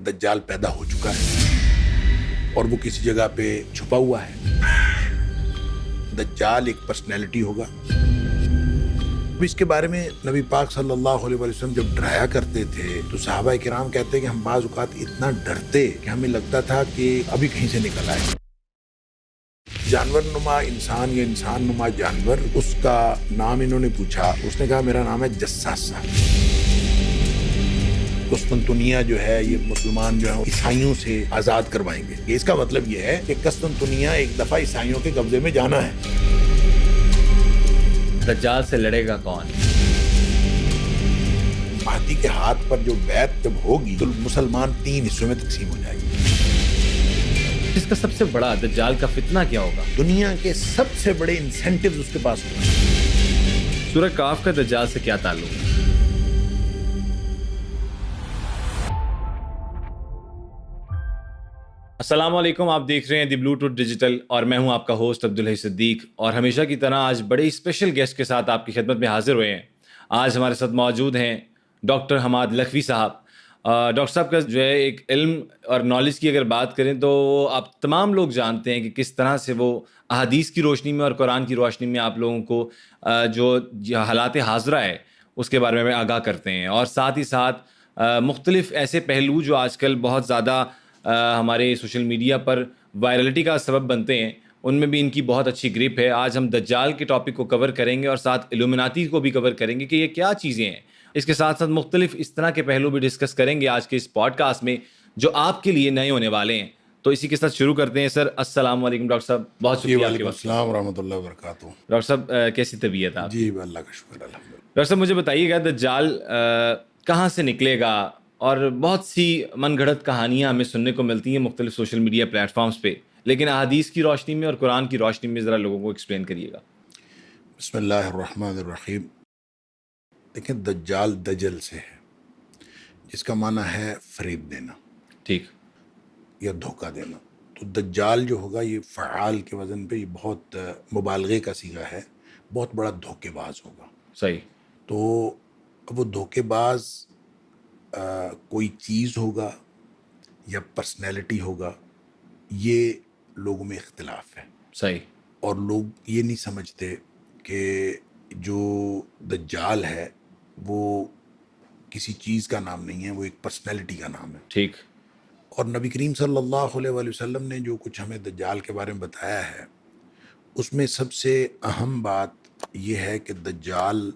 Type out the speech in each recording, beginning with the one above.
دجال پیدا ہو چکا ہے اور وہ کسی جگہ پہ چھپا ہوا ہے. دجال ایک پرسنالٹی ہوگا. اس کے بارے میں نبی پاک صلی اللہ علیہ وسلم جب ڈرایا کرتے تھے تو صحابہ کرام کہتے کہ ہم بعض اوقات اتنا ڈرتے کہ ہمیں لگتا تھا کہ ابھی کہیں سے نکل آئے. جانور نما انسان یا انسان نما جانور، اس کا نام انہوں نے پوچھا. اس نے کہا میرا نام ہے جساسہ. قسطنطنیہ جو ہے یہ مسلمان جو ہے عیسائیوں سے آزاد کروائیں گے. اس کا مطلب یہ ہے کہ قسطنطنیہ ایک دفعہ عیسائیوں کے قبضے میں جانا ہے. دجال سے لڑے گا کون؟ مہدی کے ہاتھ پر جو بیعت جب ہوگی تو مسلمان 3 حصوں میں تقسیم ہو جائے گی. اس کا سب سے بڑا دجال کا فتنہ کیا ہوگا؟ دنیا کے سب سے بڑے انسینٹیوز اس کے پاس ہوں گے. سورہ کاف کا دجال سے کیا تعلق ہے؟ السلام علیکم، آپ دیکھ رہے ہیں دی بلو ٹوتھ ڈیجیٹل اور میں ہوں آپ کا ہوسٹ عبدالحی صدیق. اور ہمیشہ کی طرح آج بڑے اسپیشل گیسٹ کے ساتھ آپ کی خدمت میں حاضر ہوئے ہیں. آج ہمارے ساتھ موجود ہیں ڈاکٹر حماد لکھوی صاحب. ڈاکٹر صاحب کا جو ہے ایک علم اور نالج کی اگر بات کریں تو آپ تمام لوگ جانتے ہیں کہ کس طرح سے وہ احادیث کی روشنی میں اور قرآن کی روشنی میں آپ لوگوں کو جو حالات حاضرہ ہے اس کے بارے میں آگاہ کرتے ہیں. اور ساتھ ہی ساتھ مختلف ایسے پہلو جو آج کل بہت زیادہ ہمارے سوشل میڈیا پر وائرلٹی کا سبب بنتے ہیں ان میں بھی ان کی بہت اچھی گرپ ہے. آج ہم دجال کے ٹاپک کو کور کریں گے اور ساتھ الومناتی کو بھی کور کریں گے کہ یہ کیا چیزیں ہیں. اس کے ساتھ ساتھ مختلف اس طرح کے پہلو بھی ڈسکس کریں گے آج کے اس پوڈ کاسٹ میں جو آپ کے لیے نئے ہونے والے ہیں. تو اسی کے ساتھ شروع کرتے ہیں. سر السلام علیکم ڈاکٹر صاحب، بہت شکریہ آپ کے وقت. السلام ورحمۃ اللہ وبرکاتہ. ڈاکٹر صاحب کیسی طبیعت آپ؟ جی اللہ کا شکر الحمدللہ. ڈاکٹر صاحب مجھے بتائیے گا دجال کہاں سے نکلے گا؟ اور بہت سی من گھڑت کہانیاں ہمیں سننے کو ملتی ہیں مختلف سوشل میڈیا پلیٹ فارمز پہ، لیکن احادیث کی روشنی میں اور قرآن کی روشنی میں ذرا لوگوں کو ایکسپلین کریے گا. بسم اللہ الرحمن الرحیم. دیکھیں دجال دجل سے ہے جس کا معنی ہے فریب دینا، ٹھیک، یا دھوکہ دینا. تو دجال جو ہوگا یہ فعال کے وزن پہ یہ بہت مبالغے کا صیغہ ہے، بہت بڑا دھوکے باز ہوگا. صحیح. تو وہ دھوکے باز کوئی چیز ہوگا یا پرسنالٹی ہوگا، یہ لوگوں میں اختلاف ہے. صحیح. اور لوگ یہ نہیں سمجھتے کہ جو دجال ہے وہ کسی چیز کا نام نہیں ہے، وہ ایک پرسنالٹی کا نام ہے. ٹھیک. اور نبی کریم صلی اللہ علیہ وآلہ وسلم نے جو کچھ ہمیں دجال کے بارے میں بتایا ہے اس میں سب سے اہم بات یہ ہے کہ دجال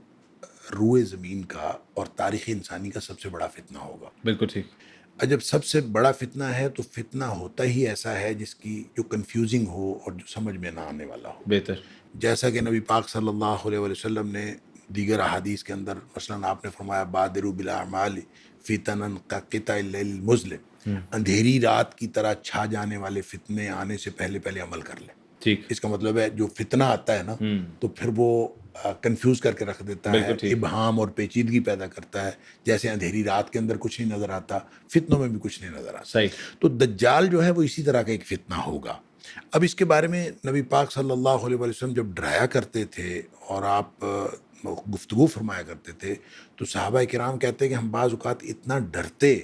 روئے زمین کا اور تاریخ انسانی کا سب سے بڑا فتنہ ہوگا. بالکل ٹھیک. جب سب سے بڑا فتنہ ہے تو فتنہ ہوتا ہی ایسا ہے جس کی جو کنفیوزنگ ہو اور جو سمجھ میں نہ آنے والا ہو. بہتر. جیسا کہ نبی پاک صلی اللہ علیہ وآلہ وسلم نے دیگر احادیث کے اندر مثلاً آپ نے فرمایا بادروا بالاعمال فتنا کقطع اللیل المظلم، اندھیری رات کی طرح چھا جانے والے فتنے آنے سے پہلے پہلے عمل کر لیں. ٹھیک. اس کا مطلب ہے جو فتنہ آتا ہے نا تو پھر وہ کنفیوز کر کے رکھ دیتا ہے، ابہام اور پیچیدگی پیدا کرتا ہے. جیسے اندھیری رات کے اندر کچھ نہیں نظر آتا، فتنوں میں بھی کچھ نہیں نظر آتا. صحیح. تو دجال جو ہے وہ اسی طرح کا ایک فتنہ ہوگا. اب اس کے بارے میں نبی پاک صلی اللہ علیہ وسلم جب ڈرایا کرتے تھے اور آپ گفتگو فرمایا کرتے تھے تو صحابہ کرام کہتے ہیں کہ ہم بعض اوقات اتنا ڈرتے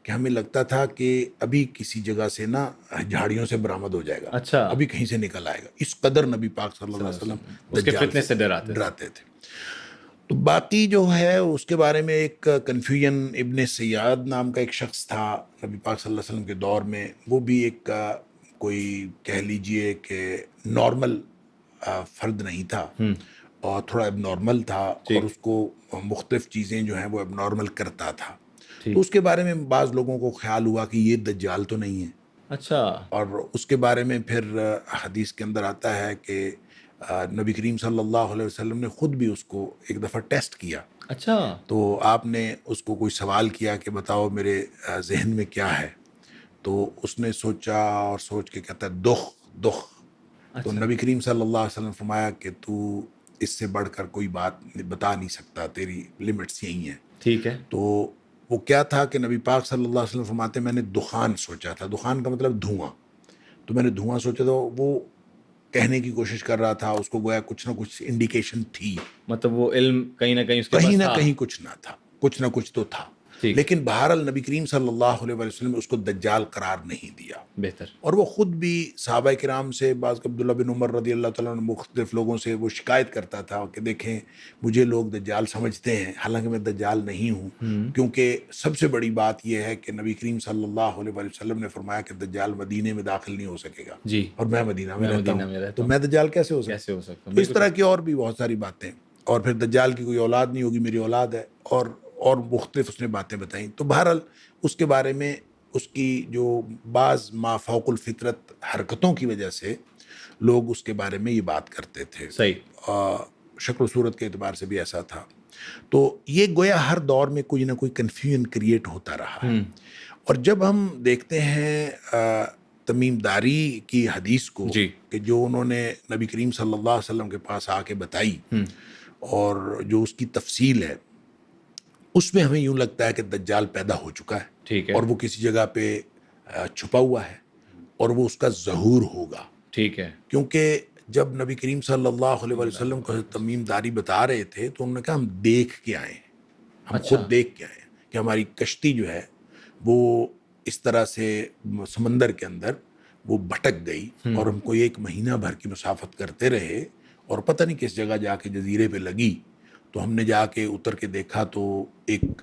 کہ ہمیں لگتا تھا کہ ابھی کسی جگہ سے نا جھاڑیوں سے برآمد ہو جائے گا، اچھا، ابھی کہیں سے نکل آئے گا. اس قدر نبی پاک صلی اللہ علیہ وسلم اس کے فتنے سے ڈراتے تھے. تو باقی جو ہے اس کے بارے میں ایک کنفیوژن، ابن سیاد نام کا ایک شخص تھا نبی پاک صلی اللہ علیہ وسلم کے دور میں، وہ بھی ایک کوئی کہہ لیجئے کہ نارمل فرد نہیں تھا اور تھوڑا اب نارمل تھا اور اس کو مختلف چیزیں جو ہیں وہ اب نارمل کرتا تھا. تو اس کے بارے میں بعض لوگوں کو خیال ہوا کہ یہ دجال تو نہیں ہے. اچھا. اور اس کے بارے میں پھر حدیث کے اندر آتا ہے کہ نبی کریم صلی اللہ علیہ وسلم نے خود بھی اس کو ایک دفعہ ٹیسٹ کیا. اچھا. تو آپ نے اس کو کوئی سوال کیا کہ بتاؤ میرے ذہن میں کیا ہے، تو اس نے سوچا اور سوچ کے کہتا ہے دخ. تو نبی کریم صلی اللہ علیہ وسلم فرمایا کہ تو اس سے بڑھ کر کوئی بات بتا نہیں سکتا، تیری لمٹس یہی ہیں. ٹھیک ہے. تو وہ کیا تھا کہ نبی پاک صلی اللہ علیہ وسلم فرماتے میں نے دخان سوچا تھا. دخان کا مطلب دھواں. تو میں نے دھواں سوچا تھا. وہ کہنے کی کوشش کر رہا تھا، اس کو گویا کچھ نہ کچھ انڈیکیشن تھی، مطلب وہ علم کہیں نہ کہیں اس کے کہیں نہ کہیں کچھ نہ تھا، کچھ نہ کچھ تو تھا. ٹھیک، لیکن بہرحال نبی کریم صلی اللہ علیہ وسلم نے اس کو دجال قرار نہیں دیا، بہتر، اور وہ خود بھی صحابہ کرام سے، بعض عبداللہ بن عمر رضی اللہ تعالیٰ عنہ، مختلف لوگوں سے وہ شکایت کرتا تھا کہ دیکھیں مجھے لوگ دجال سمجھتے ہیں، حالانکہ میں دجال نہیں ہوں، کیونکہ سب سے بڑی بات یہ ہے کہ نبی کریم صلی اللہ علیہ وسلم نے فرمایا کہ دجال مدینے میں داخل نہیں ہو سکے گا، جی، اور میں مدینہ میں میں رہتا مدینہ میں ہوں، رہتا تو ہوں، میں دجال کیسے ہو سکتا کیسے ہو سکتا ہوں؟ تو اس بالکل طرح کی اور بھی بہت ساری باتیں، اور پھر دجال کی کوئی اولاد نہیں ہوگی، میری اولاد ہے، اور مختلف اس نے باتیں بتائیں. تو بہرحال اس کے بارے میں اس کی جو بعض ما فوق الفطرت حرکتوں کی وجہ سے لوگ اس کے بارے میں یہ بات کرتے تھے، صحیح، شکل و صورت کے اعتبار سے بھی ایسا تھا. تو یہ گویا ہر دور میں کوئی نہ کوئی کنفیوژن کریٹ ہوتا رہا ہے. اور جب ہم دیکھتے ہیں تمیم داری کی حدیث کو، جی، کہ جو انہوں نے نبی کریم صلی اللہ علیہ وسلم کے پاس آ کے بتائی، اور جو اس کی تفصیل ہے، اس میں ہمیں یوں لگتا ہے کہ دجال پیدا ہو چکا ہے، ٹھیک ہے، اور وہ کسی جگہ پہ چھپا ہوا ہے، اور وہ اس کا ظہور ہوگا. ٹھیک ہے، کیونکہ جب نبی کریم صلی اللہ علیہ وسلم کو تمیم داری بتا رہے تھے تو انہوں نے کہا ہم دیکھ کے آئے ہیں، ہم اچھا، خود دیکھ کے آئے ہیں کہ ہماری کشتی جو ہے وہ اس طرح سے سمندر کے اندر وہ بھٹک گئی، اور ہم کو ایک مہینہ بھر کی مسافت کرتے رہے، اور پتہ نہیں کس جگہ جا کے جزیرے پہ لگی، تو ہم نے جا کے اتر کے دیکھا تو ایک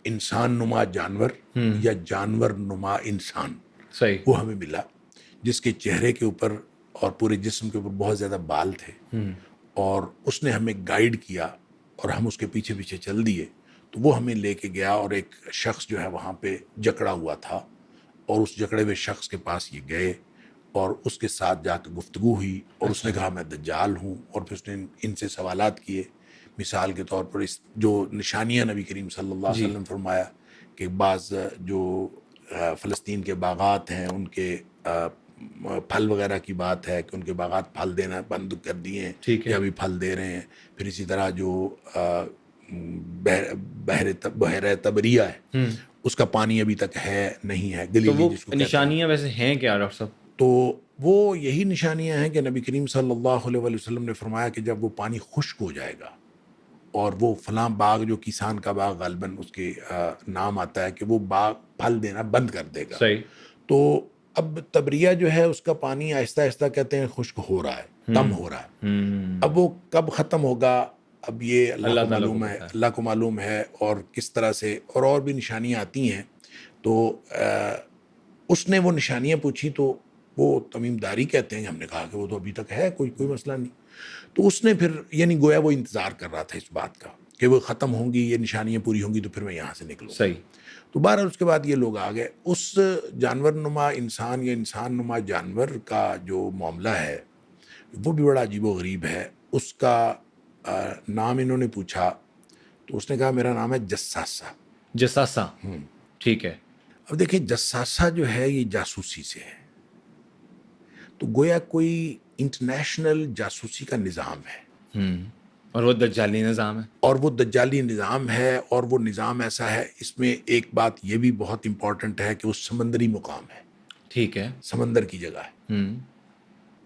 انسان نما جانور یا جانور نما انسان صحیح، وہ ہمیں ملا، جس کے چہرے کے اوپر اور پورے جسم کے اوپر بہت زیادہ بال تھے، اور اس نے ہمیں گائیڈ کیا، اور ہم اس کے پیچھے پیچھے چل دیے. تو وہ ہمیں لے کے گیا، اور ایک شخص جو ہے وہاں پہ جکڑا ہوا تھا، اور اس جکڑے ہوئے شخص کے پاس یہ گئے، اور اس کے ساتھ جا کے گفتگو ہوئی، اور اس نے کہا میں دجال ہوں، اور پھر اس نے ان سے سوالات کیے. مثال کے طور پر اس جو نشانیاں نبی کریم صلی اللہ علیہ جی، وسلم فرمایا کہ بعض جو فلسطین کے باغات ہیں ان کے پھل وغیرہ کی بات ہے کہ ان کے باغات پھل دینا بند کر دیے ہیں ٹھیک ہے، یا ابھی پھل دے رہے ہیں. پھر اسی طرح جو بحیرہ تبریہ ہے اس کا پانی ابھی تک ہے نہیں ہے، تو گلیلی وہ جس کو کہتے ہیں. نشانیاں ویسے ہیں کیا ڈاکٹر صاحب؟ تو وہ یہی نشانیاں ہیں کہ نبی کریم صلی اللہ علیہ وسلم نے فرمایا کہ جب وہ پانی خشک ہو جائے گا، اور وہ فلاں باغ جو کسان کا باغ غالباً اس کے نام آتا ہے، کہ وہ باغ پھل دینا بند کر دے گا. صحیح، تو اب تبریہ جو ہے اس کا پانی آہستہ آہستہ کہتے ہیں خشک ہو رہا ہے، کم ہو رہا ہے. اب وہ کب ختم ہوگا اب یہ اللہ کو تعالیٰ کو معلوم ہے، پتہ ہے، اللہ کو معلوم ہے. اور کس طرح سے اور بھی نشانیاں آتی ہیں. تو اس نے وہ نشانیاں پوچھی، تو وہ تمیم داری کہتے ہیں، ہم نے کہا کہ وہ تو ابھی تک ہے، کوئی مسئلہ نہیں. تو اس نے پھر یعنی گویا وہ انتظار کر رہا تھا اس بات کا کہ وہ ختم ہوں گی، یہ نشانیاں پوری ہوں گی، تو پھر میں یہاں سے نکلوں. صحیح، تو بہرحال اس کے بعد یہ لوگ آ گئے. اس جانور نما انسان یا انسان نما جانور کا جو معاملہ ہے وہ بھی بڑا عجیب و غریب ہے. اس کا نام انہوں نے پوچھا تو اس نے کہا میرا نام ہے جساسہ. جساسہ، ٹھیک ہے، اب دیکھیں جساسہ جو ہے یہ جاسوسی سے ہے، تو گویا کوئی انٹرنیشنل جاسوسی کا نظام ہے، اور وہ دجالی نظام ہے، اور وہ دجالی نظام ہے. اور وہ نظام ایسا ہے، اس میں ایک بات یہ بھی بہت امپورٹنٹ ہے کہ وہ سمندری مقام ہے، ٹھیک ہے، سمندر کی جگہ ہے.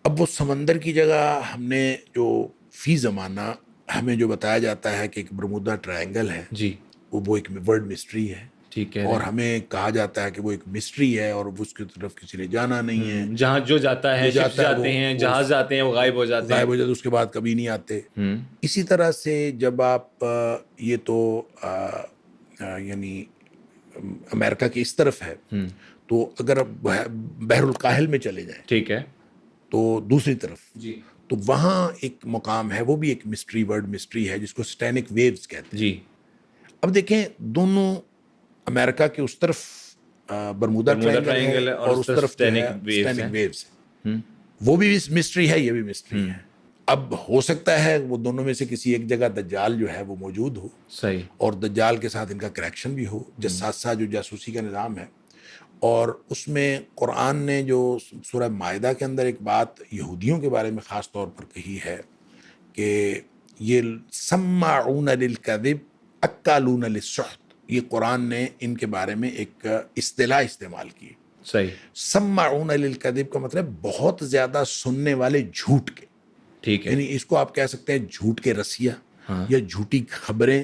اب وہ سمندر کی جگہ ہم نے جو فی زمانہ ہمیں جو بتایا جاتا ہے کہ ایک برمودا ٹرائنگل ہے، جی، وہ ایک ورلڈ مسٹری ہے، ٹھیک ہے، اور ہمیں کہا جاتا ہے کہ وہ ایک مسٹری ہے، اور اس کی طرف کسی نے جانا نہیں ہے. جہاں جو جاتا ہے، جو شپس جاتا ہے جاتے ہیں، وہ جہاز جاتے ہیں، وہ غائب ہو جاتے ہیں. غائب ہو جاتے، اس کے بعد کبھی نہیں آتے. اسی طرح سے جب آپ یہ تو یعنی امریکہ کی اس طرف ہے، تو اگر آپ بحر الکاہل میں چلے جائیں ٹھیک ہے، تو دوسری طرف، جی، تو وہاں ایک مقام ہے، وہ بھی ایک مسٹری، ورڈ مسٹری ہے، جس کو سٹینک ویوز کہتے ہیں. جی، اب دیکھیں دونوں امریکہ کے اس طرف برمودا ٹرائنگل ہے، ٹرائنگل ہے اور اس طرف جو ہے ویوز سٹینک ہیں. ویوز ہے. وہ بھی مسٹری ہے، یہ بھی مسٹری ہے. اب ہو سکتا ہے وہ دونوں میں سے کسی ایک جگہ دجال جو ہے وہ موجود ہو، صحیح، اور دجال کے ساتھ ان کا کریکشن بھی ہو. جساسہ جو جاسوسی کا نظام ہے، اور اس میں قرآن نے جو سورہ مائدہ کے اندر ایک بات یہودیوں کے بارے میں خاص طور پر کہی ہے کہ یہ سماعون للکذب اکالون للسحت، یہ قرآن نے ان کے بارے میں ایک اصطلاح استعمال کی. صحیح، سماعون للکذب کا مطلب بہت زیادہ سننے والے جھوٹ کے، ٹھیک ہے، یعنی اس کو آپ کہہ سکتے ہیں جھوٹ کے رسیا یا جھوٹی خبریں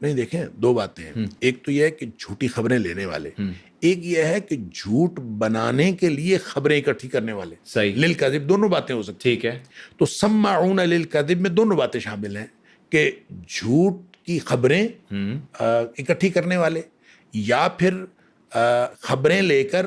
نہیں، دیکھیں دو باتیں ہیں. ایک تو یہ ہے کہ جھوٹی خبریں لینے والے، ایک یہ ہے کہ جھوٹ بنانے کے لیے خبریں اکٹھی کرنے والے. صحیح، للکذب دونوں باتیں ہو سکتی ٹھیک ہے. تو سماعون للکذب میں دونوں باتیں شامل ہیں کہ جھوٹ کی خبریں اکٹھی کرنے والے یا پھر خبریں لے کر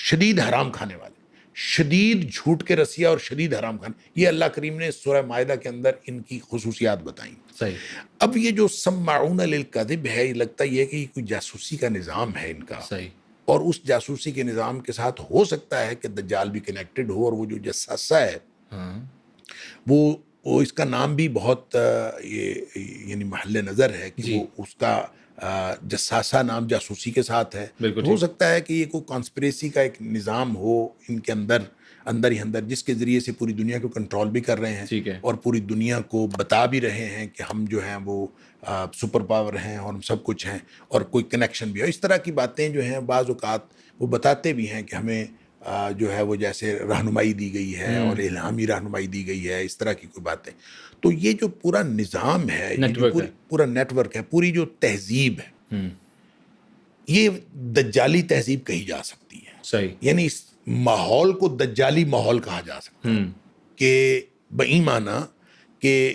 شدید حرام کھانے والے، شدید جھوٹ کے رسیا اور شدید حرام کھانے. یہ اللہ کریم نے سورہ مائدہ کے اندر ان کی خصوصیات بتائیں. صحیح. اب یہ جو سماعون للکذب ہے، یہ لگتا یہ ہے کہ یہ کوئی جاسوسی کا نظام ہے ان کا، صحیح. اور اس جاسوسی کے نظام کے ساتھ ہو سکتا ہے کہ دجال بھی کنیکٹڈ ہو. اور وہ جو جساسہ ہے وہ اس کا نام بھی بہت یہ یعنی محل نظر ہے کہ وہ اس کا جساسہ نام جاسوسی کے ساتھ ہے. ہو سکتا ہے کہ یہ کوئی کانسپریسی کا ایک نظام ہو ان کے اندر ہی اندر، جس کے ذریعے سے پوری دنیا کو کنٹرول بھی کر رہے ہیں اور پوری دنیا کو بتا بھی رہے ہیں کہ ہم جو ہیں وہ سپر پاور ہیں اور ہم سب کچھ ہیں، اور کوئی کنیکشن بھی ہے. اس طرح کی باتیں جو ہیں بعض اوقات وہ بتاتے بھی ہیں کہ ہمیں جو ہے وہ جیسے رہنمائی دی گئی ہے اور الہامی رہنمائی دی گئی ہے، اس طرح کی کوئی باتیں. تو یہ جو پورا نظام ہے، پورا نیٹ ورک ہے، پوری جو تہذیب ہے، یہ دجالی تہذیب کہی جا سکتی ہے. صحیح. یعنی اس ماحول کو دجالی ماحول کہا جا سکتا ہے کہ بایمانہ کہ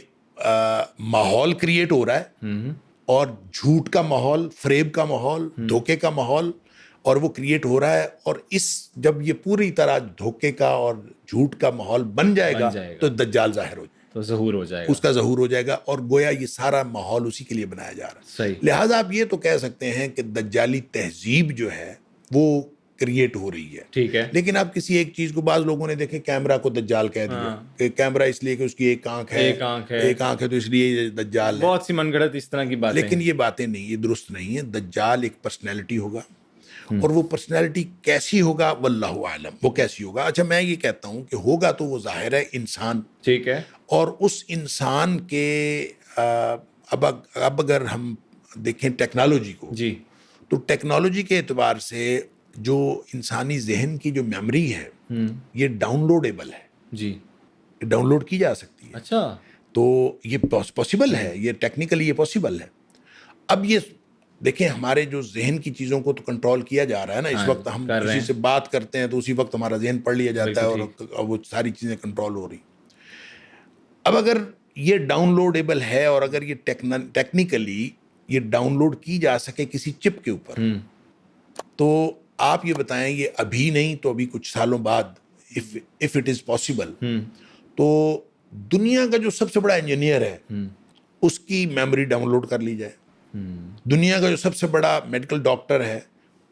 ماحول کریٹ ہو رہا ہے اور جھوٹ کا ماحول، فریب کا ماحول، دھوکے کا ماحول، اور وہ کریٹ ہو رہا ہے. اور جب یہ پوری طرح دھوکے کا اور جھوٹ کا ماحول بن جائے گا تو دجال ظاہر ہو جائے گا، تو ظہور ہو جائے گا، اس کا ظہور ہو جائے گا. اور گویا یہ سارا ماحول اسی کے لیے بنایا جا رہا ہے. صحیح. لہٰذا آپ یہ تو کہہ سکتے ہیں کہ دجالی تہذیب جو ہے وہ کریٹ ہو رہی ہے. ٹھیک ہے. لیکن آپ کسی ایک چیز کو، بعض لوگوں نے دیکھے کیمرہ کو دجال کہہ دیا کہ کیمرہ اس لیے کہ اس کی ایک آنکھ ہے تو اس لیے یہ دجال ہے. بہت سی من گھڑت اس طرح کی باتیں. لیکن یہ باتیں نہیں، یہ درست نہیں ہے. دجال ایک پرسنالٹی ہوگا، اور وہ پرسنالٹی کیسی ہوگا واللہ اعلم، وہ کیسی ہوگا. اچھا میں یہ کہتا ہوں کہ ہوگا تو وہ ظاہر ہے انسان. ٹھیک ہے. اور اس انسان کے اب اگر ہم دیکھیں ٹیکنالوجی کو، جی، تو ٹیکنالوجی کے اعتبار سے جو انسانی ذہن کی جو میموری ہے یہ ڈاؤن لوڈیبل ہے. جی، ڈاؤن لوڈ کی جا سکتی ہے. اچھا. تو یہ پاسبل ہے، یہ ٹیکنیکلی یہ پاسبل ہے. اب یہ دیکھیں ہمارے جو ذہن کی چیزوں کو تو کنٹرول کیا جا رہا ہے نا. اس وقت ہم کسی سے بات کرتے ہیں تو اسی وقت ہمارا ذہن پڑھ لیا جاتا ہے اور وہ ساری چیزیں کنٹرول ہو رہی. اب اگر یہ ڈاؤن لوڈیبل ہے اور اگر یہ ٹیکنیکلی یہ ڈاؤن لوڈ کی جا سکے کسی چپ کے اوپر، تو آپ یہ بتائیں یہ ابھی نہیں تو ابھی کچھ سالوں بعد if it is possible تو دنیا کا جو سب سے بڑا انجینئر ہے اس کی میموری ڈاؤن لوڈ کر لی جائے. دنیا کا جو سب سے بڑا میڈیکل ڈاکٹر ہے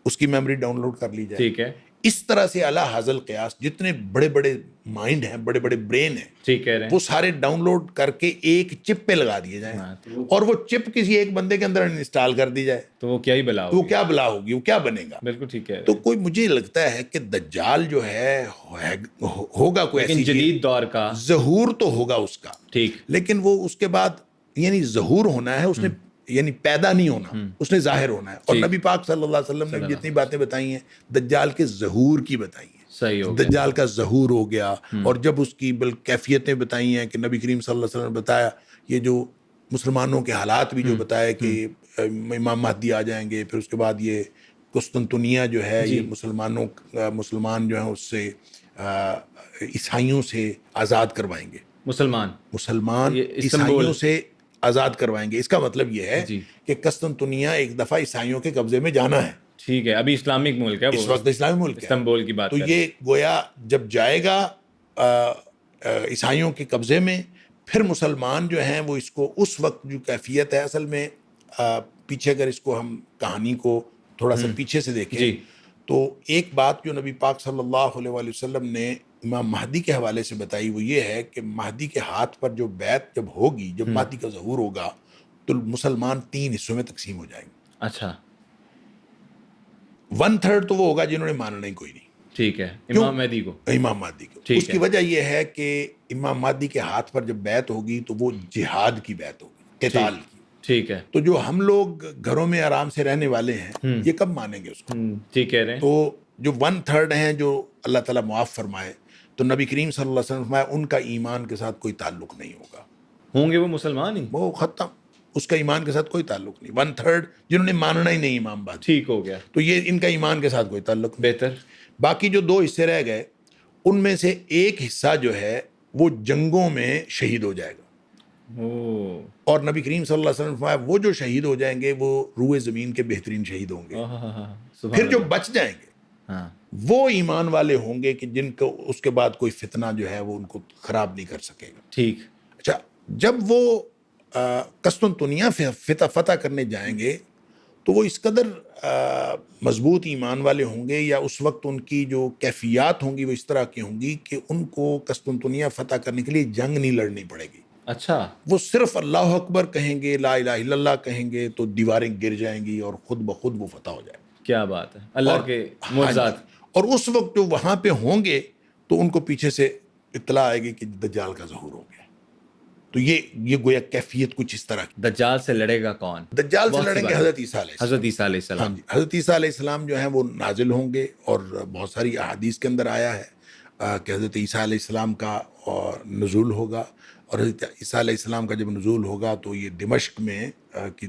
اس کی میموری ڈاؤن لوڈ کر لی جائے. ٹھیک ہے. اس طرح سے اعلیٰ حاصل قیاس جتنے بڑے بڑے مائنڈ ہیں، بڑے بڑے برین ہیں، ٹھیک کہہ رہے ہیں، وہ سارے ڈاؤن لوڈ کر کے ایک چپ پہ لگا دیے جائیں اور وہ چپ کسی ایک بندے کے اندر انسٹال کر دی جائے تو وہ کیا ہی بلا ہوگی، وہ کیا بلا ہوگی، وہ کیا بنے گا. بالکل ٹھیک کہہ رہے ہیں. تو کوئی مجھے لگتا ہے کہ دجال جو ہے ہوگا کوئی ایسی جدید دور کا ظہور تو ہوگا اس کا، ٹھیک، لیکن وہ اس کے بعد یعنی ظہور ہونا ہے، اس نے یعنی پیدا نہیں ہونا، اس نے ظاہر ہونا ہے. اور نبی پاک صلی اللہ علیہ وسلم نے جتنی باتیں بتائی ہیں دجال کے ظہور کی بتائی ہیں. صحیح ہو گیا. دجال کا ظہور ہو گیا. اور جب اس کی کیفیتیں بتائی ہیں کہ نبی کریم صلی اللہ علیہ وسلم نے بتایا، یہ جو مسلمانوں کے حالات بھی جو بتایا کہ امام مہدی آ جائیں گے، پھر اس کے بعد یہ قسطنطنیہ جو ہے یہ مسلمان جو ہیں اس سے عیسائیوں سے آزاد کروائیں گے. مسلمان عیسائیوں سے آزاد کروائیں گے. اس کا مطلب یہ ہے کہ قسطنطنیہ ایک دفعہ عیسائیوں کے قبضے میں جانا ہے. ٹھیک ہے. ابھی اسلامک ملک ہے، اس وقت اسلامی ملک ہے، استنبول کی بات. تو یہ گویا جب جائے گا عیسائیوں کے قبضے میں، پھر مسلمان جو ہیں وہ اس کو اس وقت جو کیفیت ہے، اصل میں پیچھے اگر اس کو ہم کہانی کو تھوڑا سا پیچھے سے دیکھیں تو ایک بات جو نبی پاک صلی اللہ علیہ وآلہ وسلم نے امام مہدی کے حوالے سے بتائی وہ یہ ہے کہ مہدی کے ہاتھ پر جو بیعت جب ہوگی، جب مہدی کا ظہور ہوگا تو مسلمان 3 حصوں میں تقسیم ہو جائیں گے. اچھا. 1/3 تو وہ ہوگا جنہوں نے ماننا ہی کوئی نہیں. ٹھیک ہے. امام مہدی کو. اس کی وجہ یہ ہے کہ امام مہدی کے ہاتھ پر جب بیعت ہوگی تو وہ جہاد کی بیعت ہوگی، قتال کی. ٹھیک ہے. تو جو ہم لوگ گھروں میں آرام سے رہنے والے ہیں یہ کب مانیں گے اس کو؟ ٹھیک کہہ رہے ہیں. تو جو 1/3 ہیں جو اللہ تعالیٰ معاف فرمائے، تو نبی کریم صلی اللہ علیہ وسلم فرمایا ان کا ایمان کے ساتھ کوئی تعلق نہیں ہوگا، ہوں گے وہ مسلمان ہی؟ وہ ختم، اس کا ایمان کے ساتھ کوئی تعلق نہیں. 1/3 جنہوں نے ماننا ہی نہیں امام بعد، ٹھیک ہو گیا، تو یہ ان کا ایمان کے ساتھ کوئی تعلق نہیں. بہتر. باقی جو 2 حصے رہ گئے ان میں سے ایک حصہ جو ہے وہ جنگوں میں شہید ہو جائے گا، اوہ، اور نبی کریم صلی اللہ علیہ وسلم نے فرمایا وہ جو شہید ہو جائیں گے وہ روئے زمین کے بہترین شہید ہوں گے. سبحان پھر جو اللہ. بچ جائیں گے ہاں، وہ ایمان والے ہوں گے کہ جن کو اس کے بعد کوئی فتنہ جو ہے وہ ان کو خراب نہیں کر سکے گا. ٹھیک. اچھا، جب وہ قسطنطنیہ فتح کرنے جائیں گے تو وہ اس قدر مضبوط ایمان والے ہوں گے، یا اس وقت ان کی جو کیفیات ہوں گی وہ اس طرح کی ہوں گی کہ ان کو قسطنطنیہ فتح کرنے کے لیے جنگ نہیں لڑنی پڑے گی. اچھا، وہ صرف اللہ اکبر کہیں گے، لا الہ الا اللہ کہیں گے تو دیواریں گر جائیں گی اور خود بخود وہ فتح ہو جائے گا. کیا بات ہے، اللہ کے معجزات. ہاں جی. اور اس وقت جو وہاں پہ ہوں گے تو ان کو پیچھے سے اطلاع آئے گی کہ دجال کا ظہور ہو گیا. تو یہ گویا کیفیت کچھ اس طرح کی. دجال سے لڑے گا کون؟ دجال سے لڑیں گے حضرت عیسیٰ علیہ السلام. حضرت عیسیٰ علیہ ہاں السلام. جی، حضرت عیسیٰ علیہ السلام جو ہیں وہ نازل ہوں گے، اور بہت ساری احادیث کے اندر آیا ہے کہ حضرت عیسیٰ علیہ السلام کا نزول ہوگا. اور حضرت عیسیٰ علیہ السلام کا جب نزول ہوگا تو یہ دمشق میں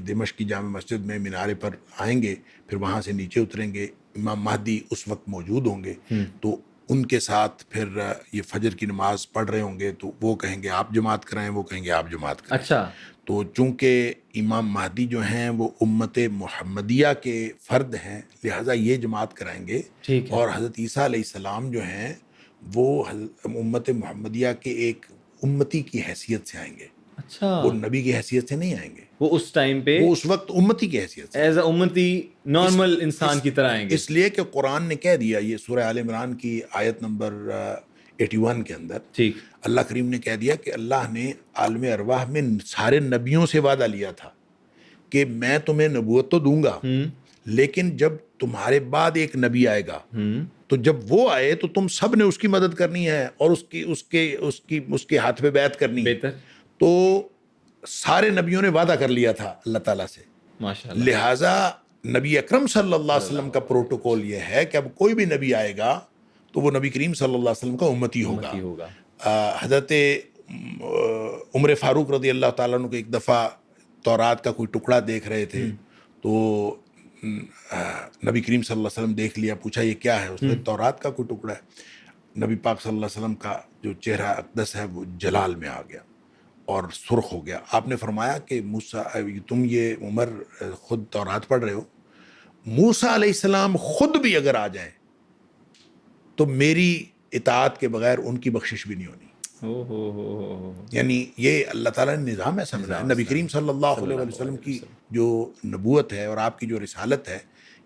دمشق کی جامع مسجد میں مینارے پر آئیں گے، پھر وہاں سے نیچے اتریں گے. امام مہدی اس وقت موجود ہوں گے، تو ان کے ساتھ پھر یہ فجر کی نماز پڑھ رہے ہوں گے، تو وہ کہیں گے آپ جماعت کرائیں، وہ کہیں گے آپ جماعت کرائیں. اچھا، تو چونکہ امام مہدی جو ہیں وہ امت محمدیہ کے فرد ہیں، لہٰذا یہ جماعت کرائیں گے. ٹھیک ہے. اور حضرت عیسیٰ علیہ السلام جو ہیں وہ امت محمدیہ کے ایک امتی کی حیثیت سے آئیں گے، اچھا، وہ نبی کی حیثیت سے نہیں آئیں گے، وہ اس ٹائم پہ وہ اس وقت امتی کی حیثیت سے. ایز اے امتی نارمل انسان کی طرح آئیں گے. اس لیے کہ قرآن نے کہہ دیا، یہ سورہ آل عمران کی آیت نمبر 81 کے اندر ٹھیک. اللہ کریم نے کہہ دیا کہ اللہ نے عالم ارواح میں سارے نبیوں سے وعدہ لیا تھا کہ میں تمہیں نبوت تو دوں گا، لیکن جب تمہارے بعد ایک نبی آئے گا تو جب وہ آئے تو تم سب نے اس کی مدد کرنی ہے اور اس کے ہاتھ پہ بیعت کرنی ہے. بہتر. تو سارے نبیوں نے وعدہ کر لیا تھا اللہ تعالیٰ سے. ماشاء اللہ. لہٰذا نبی اکرم صلی اللہ علیہ وسلم کا پروٹوکول یہ ہے کہ اب کوئی بھی نبی آئے گا تو وہ نبی کریم صلی اللہ علیہ وسلم کا امتی ہوگا. حضرت عمر فاروق رضی اللہ تعالیٰ عنہ کو ایک دفعہ تورات کا کوئی ٹکڑا دیکھ رہے تھے، تو نبی کریم صلی اللہ علیہ وسلم دیکھ لیا، پوچھا یہ کیا ہے؟ اس میں تورات کا کوئی ٹکڑا ہے. نبی پاک صلی اللہ علیہ وسلم کا جو چہرہ اقدس ہے وہ جلال میں آ گیا اور سرخ ہو گیا. آپ نے فرمایا کہ موسیٰ، تم یہ عمر خود تورات پڑھ رہے ہو، موسیٰ علیہ السلام خود بھی اگر آ جائیں تو میری اطاعت کے بغیر ان کی بخشش بھی نہیں ہونی. یعنی یہ اللہ تعالیٰ نے نظام ایسا بنایا. نبی کریم صلی اللہ علیہ وسلم کی جو نبوت ہے اور آپ کی جو رسالت ہے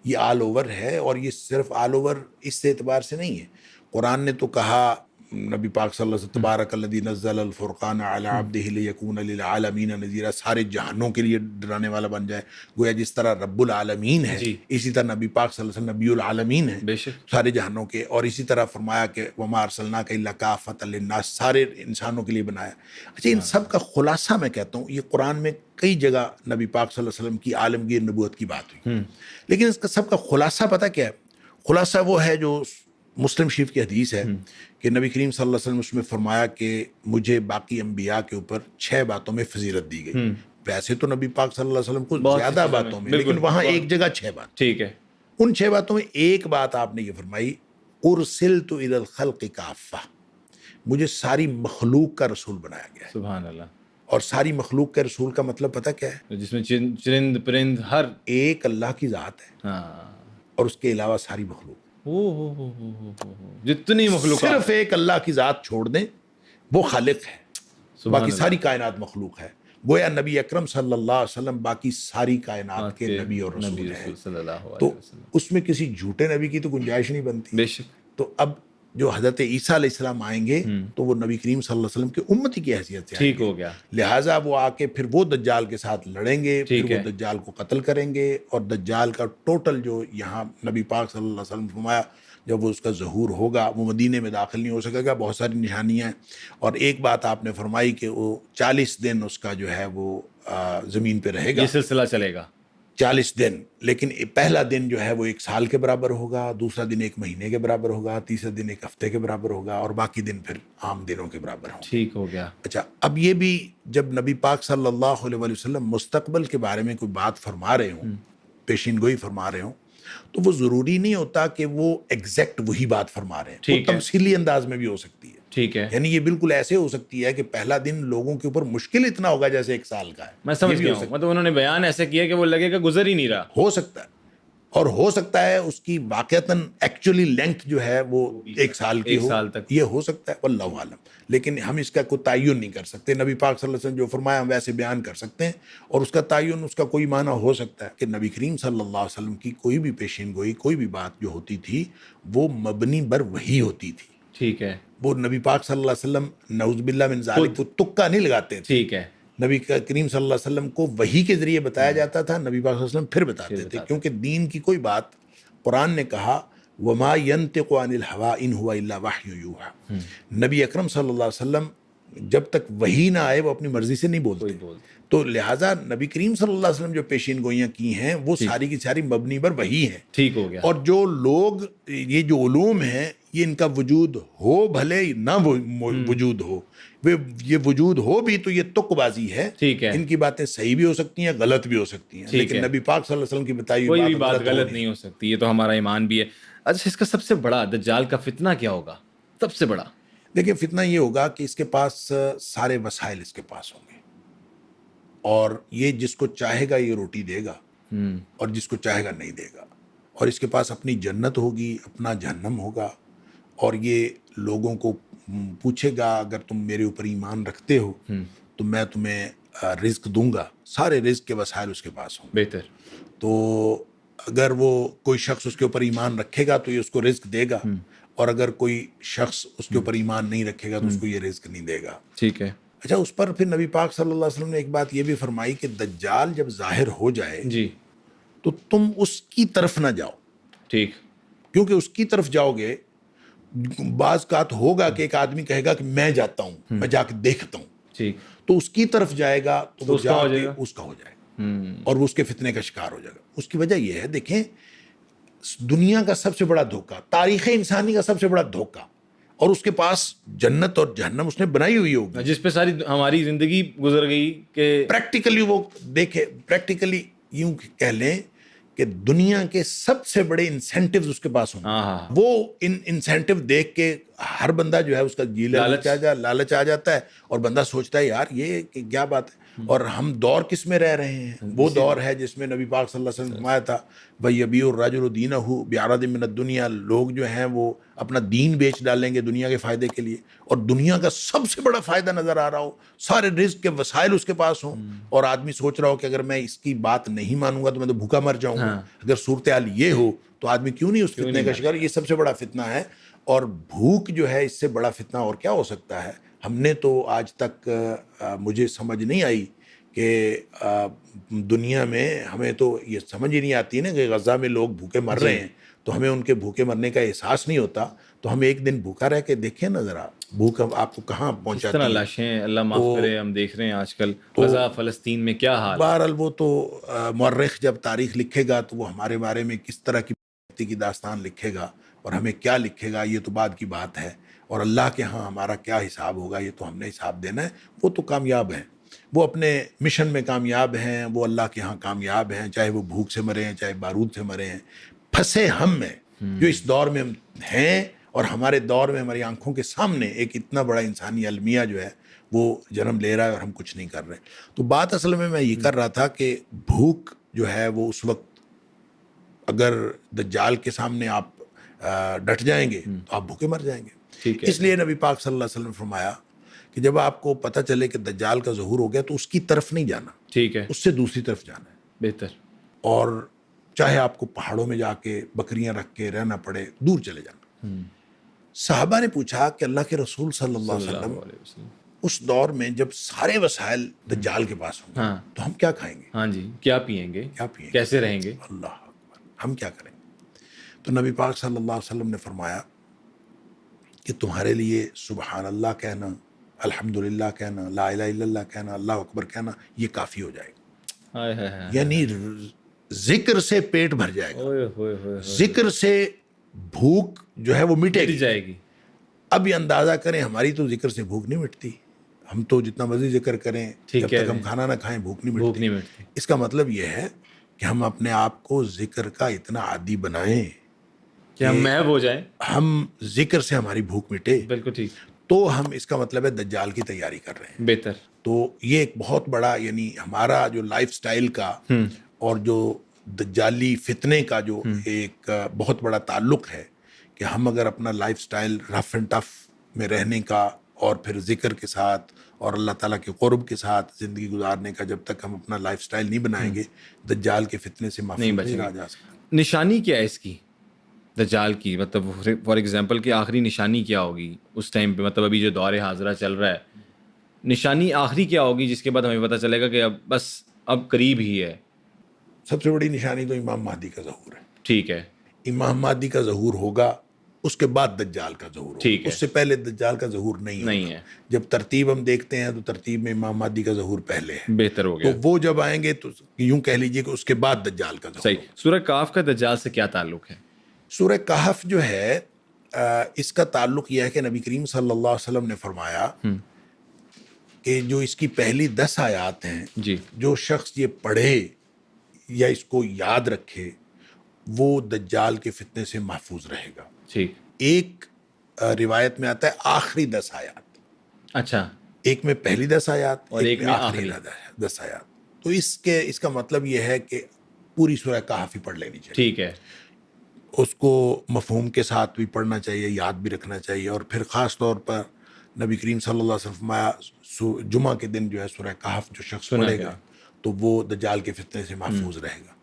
یہ آل اوور ہے، اور یہ صرف آل اوور اس اعتبار سے نہیں ہے. قرآن نے تو کہا نبی پاک صلی اللہ علیہ وسلم تبارک الذی نزل الفرقان علی عبدہ لیکون للعالمین نذیرا، سارے جہانوں کے لیے ڈرانے والا بن جائے. گویا جس طرح رب العالمین ہے اسی طرح نبی پاک صلی اللہ علیہ وسلم نبی العالمین ہے، بے شک سارے جہانوں کے. اور اسی طرح فرمایا کہ وما ارسلناک الا کافۃ للناس، سارے انسانوں کے لیے بنایا. اچھا، ان سب کا خلاصہ میں کہتا ہوں، یہ قرآن میں کئی جگہ نبی پاک صلی اللہ علیہ وسلم کی عالمگیر نبوت کی بات ہوئی، لیکن اس کا سب کا خلاصہ پتہ کیا ہے؟ خلاصہ وہ ہے جو مسلم شریف کی حدیث ہے کہ نبی کریم صلی اللہ علیہ وسلم اس میں فرمایا کہ مجھے باقی انبیاء کے اوپر 6 باتوں میں فضیلت دی گئی. ویسے تو نبی پاک صلی اللہ علیہ وسلم کو زیادہ باتوں میں، لیکن وہاں ایک جگہ 6 بات. ٹھیک ہے. ان 6 باتوں میں ایک بات آپ نے یہ فرمائی، ارسلت الی الخلق کافہ، مجھے ساری مخلوق کا رسول بنایا گیا ہے. سبحان اللہ. اور ساری مخلوق کے رسول کا مطلب پتہ کیا ہے؟ جس میں چرند پرند ہر ایک اللہ کی ذات ہے اور اس کے علاوہ ساری مخلوق، جتنی مخلوق، صرف ایک اللہ کی ذات چھوڑ دیں وہ خالق ہے، باقی ساری کائنات مخلوق ہے. گویا نبی اکرم صلی اللہ علیہ وسلم باقی ساری کائنات کے نبی اور رسول ہیں. تو اس میں کسی جھوٹے نبی کی تو گنجائش نہیں بنتی. بے شک. تو اب جو حضرت عیسیٰ علیہ السلام آئیں گے تو وہ نبی کریم صلی اللہ علیہ وسلم کے امتی کی حیثیت سے آئیں گے. ٹھیک ہو گیا. لہٰذا وہ آ کے پھر وہ دجال کے ساتھ لڑیں گے، پھر وہ دجال کو قتل کریں گے. اور دجال کا ٹوٹل جو یہاں نبی پاک صلی اللہ علیہ وسلم فرمایا جب وہ اس کا ظہور ہوگا وہ مدینے میں داخل نہیں ہو سکے گا. بہت ساری نشانیاں ہیں. اور ایک بات آپ نے فرمائی کہ وہ 40 دن اس کا جو ہے وہ زمین پہ رہے گا، یہ سلسلہ چلے گا. 40 دن، لیکن پہلا دن جو ہے وہ 1 سال کے برابر ہوگا، دوسرا دن 1 مہینے کے برابر ہوگا، تیسرا دن 1 ہفتے کے برابر ہوگا، اور باقی دن پھر عام دنوں کے برابر ہوں گے۔ ٹھیک ہو گیا۔ اچھا، اب یہ بھی جب نبی پاک صلی اللہ علیہ وسلم مستقبل کے بارے میں کوئی بات فرما رہے ہوں، پیشین گوئی فرما رہے ہوں، تو وہ ضروری نہیں ہوتا کہ وہ ایگزیکٹ وہی بات فرما رہے ہیں، وہ ٹھیک ہے، تمثیلی انداز میں بھی ہو سکتی ہے۔ ٹھیک ہے، یعنی یہ بالکل ایسے ہو سکتی ہے کہ پہلا دن لوگوں کے اوپر مشکل اتنا ہوگا جیسے 1 سال کا ہے، میں یہ سمجھ بھی گیا ہو ہوں، سکتا مطلب انہوں نے بیان ایسے کیا کہ وہ لگے کہ گزر ہی نہیں رہا۔ ہو سکتا ہے، اور ہو سکتا ہے اس کی واقعتاً ایکچولی لینتھ جو ہے وہ 1 سال کی 1 ہو، سال تک۔ یہ ہو سکتا ہے، واللہ عالم، لیکن ہم اس کا کوئی تعین نہیں کر سکتے۔ نبی پاک صلی اللہ علیہ وسلم جو فرمایا ہم ویسے بیان کر سکتے ہیں، اور اس کا تعین، اس کا کوئی معنی ہو سکتا ہے کہ نبی کریم صلی اللہ علیہ وسلم کی کوئی بھی پیشین گوئی، کوئی بھی بات جو ہوتی تھی وہ مبنی بر وحی ہوتی تھی۔ ٹھیک ہے، وہ نبی پاک صلی اللہ علیہ وسلم نعوذ باللہ من ذالک کو تکا نہیں لگاتے تھے، ٹھیک ہے، نبی کریم صلی اللہ علیہ وسلم کو وحی کے ذریعے بتایا جاتا تھا، نبی پاک صلی اللہ علیہ وسلم پھر بتاتے تھے، کیونکہ دین کی کوئی بات، قرآن نے کہا وَمَا يَنْتِقُ عَنِ الْهَوَىٰ إِنْ هُوَ إِلَّا وَحْيٌ يُوحَىٰ، نبی اکرم صلی اللہ علیہ وسلم جب تک وحی نہ آئے وہ اپنی مرضی سے نہیں بولتے، تو لہٰذا نبی کریم صلی اللہ علیہ وسلم جو پیشین گوئیاں کی ہیں وہ ساری کی ساری مبنی بر وحی ہیں۔ ٹھیک ہو گیا۔ اور جو لوگ، یہ جو علوم ہیں، یہ ان کا وجود ہو بھلے نہ وجود ہو، یہ وجود ہو بھی تو یہ تک بازی ہے، ٹھیک ہے، ان کی باتیں صحیح بھی ہو سکتی ہیں، غلط بھی ہو سکتی ہیں، لیکن نبی پاک صلی اللہ علیہ وسلم کی بتائی کوئی ہوئی بھی بات غلط نہیں ہو سکتی، یہ تو ہمارا ایمان بھی ہے۔ اچھا، اس کا سب سے بڑا دجال کا فتنہ کیا ہوگا؟ سب سے بڑا؟ دیکھیں، فتنہ یہ ہوگا کہ اس کے پاس سارے وسائل اس کے پاس ہوں گے، اور یہ جس کو چاہے گا یہ روٹی دے گا، اور جس کو چاہے گا نہیں دے گا، اور اس کے پاس اپنی جنت ہوگی، اپنا جہنم ہوگا، اور یہ لوگوں کو پوچھے گا اگر تم میرے اوپر ایمان رکھتے ہو تو میں تمہیں رزق دوں گا، سارے رزق کے وسائل اس کے پاس ہوں۔ بہتر۔ تو اگر وہ کوئی شخص اس کے اوپر ایمان رکھے گا تو یہ اس کو رزق دے گا، اور اگر کوئی شخص اس کے اوپر ایمان نہیں رکھے گا تو اس کو یہ رزق نہیں دے گا۔ ٹھیک ہے اچھا، اس پر پھر نبی پاک صلی اللہ علیہ وسلم نے ایک بات یہ بھی فرمائی کہ دجال جب ظاہر ہو جائے جی، تو تم اس کی طرف نہ جاؤ، ٹھیک، کیونکہ اس کی طرف جاؤ گے بعض اوقات ہوگا کہ ایک آدمی کہے گا کہ میں جاتا ہوں، میں جا کے دیکھتا ہوں، ٹھیک، تو اس کی طرف جائے گا تو وہ اس کا جا ہو کے جائے گا۔ اس کا ہو جائے گا، اور وہ اس کے فتنے کا شکار ہو جائے گا۔ اس کی وجہ یہ ہے، دیکھیں، دنیا کا سب سے بڑا دھوکہ، تاریخ انسانی کا سب سے بڑا دھوکہ، اور اس کے پاس جنت اور جہنم اس نے بنائی ہوئی ہوگی، جس پہ ساری ہماری زندگی گزر گئی کہ پریکٹیکلی وہ دیکھے، پریکٹیکلی یوں کہہ لیں کہ دنیا کے سب سے بڑے انسینٹیوز اس کے پاس ہوں گے۔ وہ ان انسینٹیو دیکھ کے ہر بندہ جو ہے اس کا جی لالچ آ جاتا ہے، اور بندہ سوچتا ہے یار یہ کیا بات ہے۔ اور ہم دور کس میں رہ رہے ہیں؟ وہ دور ہے جس میں نبی پاک صلی اللہ علیہ وسلم نے فرمایا تھا وَيَبِيعُ الرَّجُلُ دِينَهُ بِعَرَضٍ مِّنَ الدُّنْيَا، لوگ جو ہیں وہ اپنا دین بیچ ڈالیں گے دنیا کے فائدے کے لیے، اور دنیا کا سب سے بڑا فائدہ نظر آ رہا ہو، سارے رزق کے وسائل اس کے پاس ہوں، اور آدمی سوچ رہا ہو کہ اگر میں اس کی بات نہیں مانوں گا تو میں تو بھوکا مر جاؤں گا۔ اگر صورتحال یہ ہو تو آدمی کیوں نہیں اس فتنے کا شکار؟ یہ سب سے بڑا فتنہ ہے، اور بھوک جو ہے اس سے بڑا فتنہ اور کیا ہو سکتا ہے؟ ہم نے تو آج تک مجھے سمجھ نہیں آئی کہ دنیا میں، ہمیں تو یہ سمجھ ہی نہیں آتی نا کہ غزہ میں لوگ بھوکے مر رہے ہیں تو ہمیں ان کے بھوکے مرنے کا احساس نہیں ہوتا، تو ہم ایک دن بھوکا رہ کے دیکھیں نا ذرا، بھوک آپ کو کہاں پہنچاتی ہے۔ لاشیں، اللہ معاف کرے، ہم دیکھ رہے ہیں آج کل غزہ فلسطین میں کیا حال ہے۔ بہرحال وہ تو مورخ جب تاریخ لکھے گا تو وہ ہمارے بارے میں کس طرح کی داستان لکھے گا اور ہمیں کیا لکھے گا یہ تو بعد کی بات ہے، اور اللہ کے ہاں ہمارا کیا حساب ہوگا یہ تو ہم نے حساب دینا ہے۔ وہ تو کامیاب ہیں، وہ اپنے مشن میں کامیاب ہیں، وہ اللہ کے ہاں کامیاب ہیں، چاہے وہ بھوک سے مرے ہیں چاہے بارود سے مرے ہیں۔ پھنسے ہم میں جو اس دور میں ہیں، اور ہمارے دور میں ہماری آنکھوں کے سامنے ایک اتنا بڑا انسانی المیہ جو ہے وہ جنم لے رہا ہے اور ہم کچھ نہیں کر رہے۔ تو بات اصل میں یہ کر رہا تھا کہ بھوک جو ہے وہ اس وقت اگر دجال کے سامنے آپ ڈٹ جائیں گے تو آپ بھوکے مر جائیں گے۔ اس لیے نبی پاک صلی اللہ علیہ وسلم نے فرمایا کہ جب آپ کو پتہ چلے کہ دجال کا ظہور ہو گیا تو اس کی طرف نہیں جانا، ٹھیک ہے، اس سے دوسری طرف جانا ہے۔ بہتر۔ اور چاہے آپ کو پہاڑوں میں جا کے بکریاں رکھ کے رہنا پڑے، دور چلے جانا۔ صحابہ نے پوچھا کہ اللہ کے رسول صلی اللہ علیہ وسلم اس دور میں جب سارے وسائل دجال کے پاس ہوں گے تو ہم کیا کھائیں گے؟ ہاں جی، کیا پیئیں گے؟ کیا پیئیں گے؟ کیسے رہیں گے؟ اللہ اکبر، ہم کیا کریں گے؟ تو نبی پاک صلی اللہ علیہ وسلم نے فرمایا کہ تمہارے لیے سبحان اللہ کہنا، الحمدللہ کہنا، لا الہ الا اللہ کہنا، اللہ اکبر کہنا، یہ کافی ہو جائے گا۔ یعنی ذکر سے پیٹ بھر جائے گا, اوئے ہوئے ہوئے ذکر سے بھوک جو ہے وہ مٹے مٹ گی. جائے گی. اب یہ اندازہ کریں, ہماری تو ذکر سے بھوک نہیں مٹتی, ہم تو جتنا مرضی ذکر کریں جب کہہ تک رہے ہم ہیں. کھانا نہ کھائیں بھوک نہیں بھوک مٹتی. نہیں مٹتی. اس کا مطلب یہ ہے کہ ہم اپنے آپ کو ذکر کا اتنا عادی بنائیں کہ ہم محو ہو جائیں. ہم ذکر سے ہماری بھوک مٹے, بالکل ٹھیک. تو ہم اس کا مطلب ہے دجال کی تیاری کر رہے ہیں. بہتر. تو یہ ایک بہت بڑا, یعنی ہمارا جو لائف سٹائل کا اور جو دجالی فتنے کا جو ایک بہت بڑا تعلق ہے کہ ہم اگر اپنا life style rough and tough میں رہنے کا اور پھر ذکر کے ساتھ اور اللہ تعالیٰ کے قرب کے ساتھ زندگی گزارنے کا, جب تک ہم اپنا لائف سٹائل نہیں بنائیں گے دجال کے فتنے سے محفوظ نہیں رہا جا سکتا. نشانی کیا ہے اس کی, دجال کی؟ مطلب فار ایگزامپل کہ آخری نشانی کیا ہوگی اس ٹائم پہ, مطلب ابھی جو دور حاضرہ چل رہا ہے, نشانی آخری کیا ہوگی جس کے بعد ہمیں پتہ چلے گا کہ اب بس اب قریب ہی ہے؟ سب سے بڑی نشانی تو امام مہدی کا ظہور ہے. ٹھیک ہے. امام مہدی کا ظہور ہوگا, اس کے بعد دجال کا ظہور ہوگا. ٹھیک ہے. اس سے پہلے دجال کا ظہور نہیں ہے. جب ترتیب ہم دیکھتے ہیں تو ترتیب میں امام مہدی کا ظہور پہلے ہے. بہتر ہو گیا. تو وہ جب آئیں گے تو یوں کہہ لیجئے کہ اس کے بعد دجال کا ظہور. صحیح. سورہ کہف کا دجال سے کیا تعلق ہے؟ سورہ کہف جو ہے اس کا تعلق یہ ہے کہ نبی کریم صلی اللہ علیہ وسلم نے فرمایا کہ جو اس کی پہلی 10 آیات ہیں, جی, جو شخص یہ پڑھے یا اس کو یاد رکھے وہ دجال کے فتنے سے محفوظ رہے گا. ٹھیک. ایک روایت میں آتا ہے آخری 10 آیات. اچھا. ایک میں پہلی 10 آیات اور ایک میں آخری 10 آیات. تو اس کا مطلب یہ ہے کہ پوری سورہ کہف ہی پڑھ لینی چاہیے. ٹھیک ہے. اس کو مفہوم کے ساتھ بھی پڑھنا چاہیے, یاد بھی رکھنا چاہیے. اور پھر خاص طور پر نبی کریم صلی اللہ علیہ وسلم فرمایا جمعہ کے دن جو ہے سورہ کہف جو شخص پڑھے گا تو وہ دجال کے فتنے سے محفوظ رہے گا.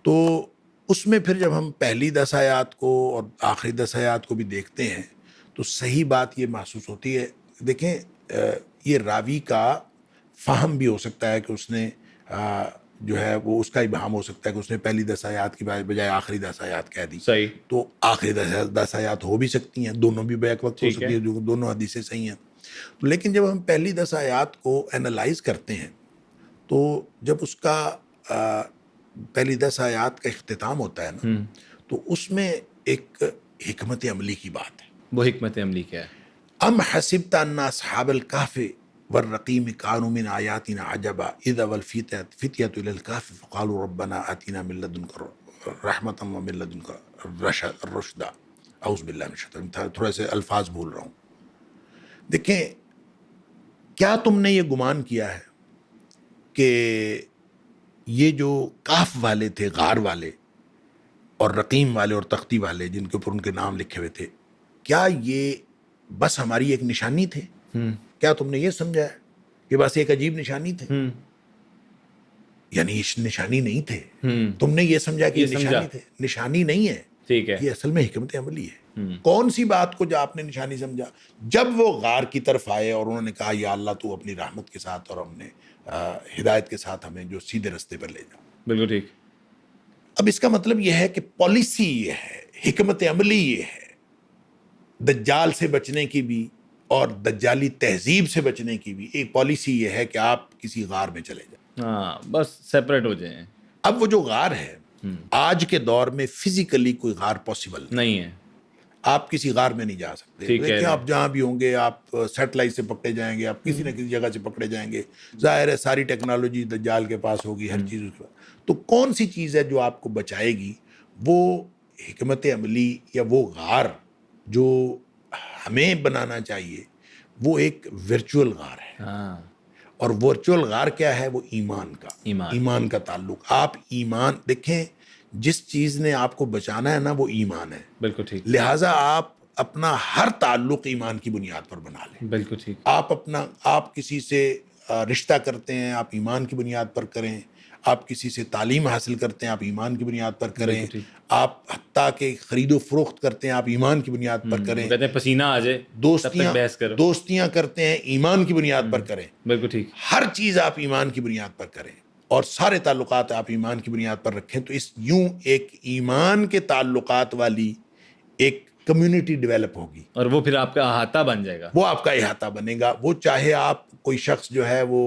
تو اس میں پھر جب ہم پہلی 10 آیات کو اور آخری 10 آیات کو بھی دیکھتے ہیں تو صحیح بات یہ محسوس ہوتی ہے. دیکھیں یہ راوی کا فہم بھی ہو سکتا ہے کہ اس نے جو ہے وہ اس کا ابہام ہو سکتا ہے کہ اس نے پہلی 10 آیات کی بجائے آخری 10 آیات کہہ دی. صحیح. تو آخری 10 آیات ہو بھی سکتی ہیں, دونوں بھی بیک وقت ہو سکتی ہیں, جو دونوں حدیثیں صحیح ہیں. لیکن جب ہم پہلی 10 آیات کو اینالائز کرتے ہیں تو جب اس کا پہلی 10 آیات کا اختتام ہوتا ہے نا تو اس میں ایک حکمت عملی کی بات ہے. وہ حکمت عملی کیا ہے؟ ام حسبت ان اصحاب الکهف والرقیم كانوا من آیاتنا عجبا اذا والفتية الى الكهف فقالوا ربنا آتنا من لدنك رحمة ومن لدنك الرشد. اعوذ باللہ من الشیطان, تھوڑے سے الفاظ بھول رہا ہوں. دیکھیں, کیا تم نے یہ گمان کیا ہے کہ یہ جو کاف والے تھے, غار والے اور رقیم والے اور تختی والے جن کے اوپر ان کے نام لکھے ہوئے تھے, کیا یہ بس ہماری ایک نشانی تھے؟ کیا تم نے یہ سمجھا ہے کہ بس ایک عجیب نشانی تھے؟ یعنی نشانی نہیں تھے. تم نے یہ سمجھا کہ یہ نشانی تھے. نشانی نہیں ہے. ٹھیک ہے. یہ اصل میں حکمت عملی ہے. کون سی بات کو جو آپ نے نشانی سمجھا؟ جب وہ غار کی طرف آئے اور انہوں نے کہا یا اللہ تو اپنی رحمت کے ساتھ اور ہم نے ہدایت کے ساتھ ہمیں جو سیدھے رستے پر لے جاؤ. بالکل ٹھیک. اب اس کا مطلب یہ ہے کہ پالیسی یہ ہے, حکمت عملی یہ ہے, دجال سے بچنے کی بھی اور دجالی تہذیب سے بچنے کی بھی ایک پالیسی یہ ہے کہ آپ کسی غار میں چلے جائیں. ہاں, بس سیپریٹ ہو جائیں. اب وہ جو غار ہے آج کے دور میں فزیکلی کوئی غار پاسبل نہیں ہے. آپ کسی غار میں نہیں جا سکتے. دیکھیں آپ جہاں بھی ہوں گے آپ سیٹلائٹ سے پکڑے جائیں گے, آپ کسی نہ کسی جگہ سے پکڑے جائیں گے. ظاہر ہے ساری ٹیکنالوجی دجال کے پاس ہوگی, ہر چیز اس کے پاس. تو کون سی چیز ہے جو آپ کو بچائے گی؟ وہ حکمت عملی یا وہ غار جو ہمیں بنانا چاہیے وہ ایک ورچوئل غار ہے. اور ورچوئل غار کیا ہے؟ وہ ایمان کا تعلق. آپ ایمان دیکھیں, جس چیز نے آپ کو بچانا ہے نا وہ ایمان ہے. بالکل ٹھیک. لہٰذا آپ اپنا ہر تعلق ایمان کی بنیاد پر بنا لیں. بالکل ٹھیک. آپ کسی سے رشتہ کرتے ہیں آپ ایمان کی بنیاد پر کریں. آپ کسی سے تعلیم حاصل کرتے ہیں آپ ایمان کی بنیاد پر کریں. آپ حتیٰ کہ خرید و فروخت کرتے ہیں آپ ایمان کی بنیاد پر کریں. کہتے ہیں پسینہ آ جائے دوستیاں کرتے ہیں ایمان کی بنیاد پر کریں. بالکل ٹھیک. ہر چیز آپ ایمان کی بنیاد پر کریں اور سارے تعلقات آپ ایمان کی بنیاد پر رکھیں. تو اس یوں ایک ایمان کے تعلقات والی ایک کمیونٹی ڈیولپ ہوگی اور وہ پھر آپ کا احاطہ بن جائے گا. وہ آپ کا احاطہ بنے گا. وہ چاہے آپ کوئی شخص جو ہے وہ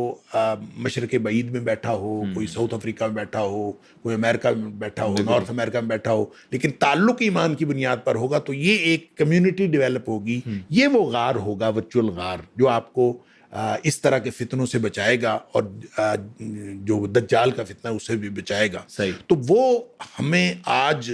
مشرق بعید میں بیٹھا ہو, کوئی ساؤتھ افریقہ میں بیٹھا ہو, کوئی امریکہ میں بیٹھا ہو, نارتھ امریکہ میں بیٹھا ہو, لیکن تعلق ایمان کی بنیاد پر ہوگا تو یہ ایک کمیونٹی ڈیولپ ہوگی. یہ وہ غار ہوگا, ورچوئل غار, جو آپ کو اس طرح کے فتنوں سے بچائے گا اور جو دجال کا فتنہ ہے اس سے بھی بچائے گا. صحیح. تو وہ ہمیں آج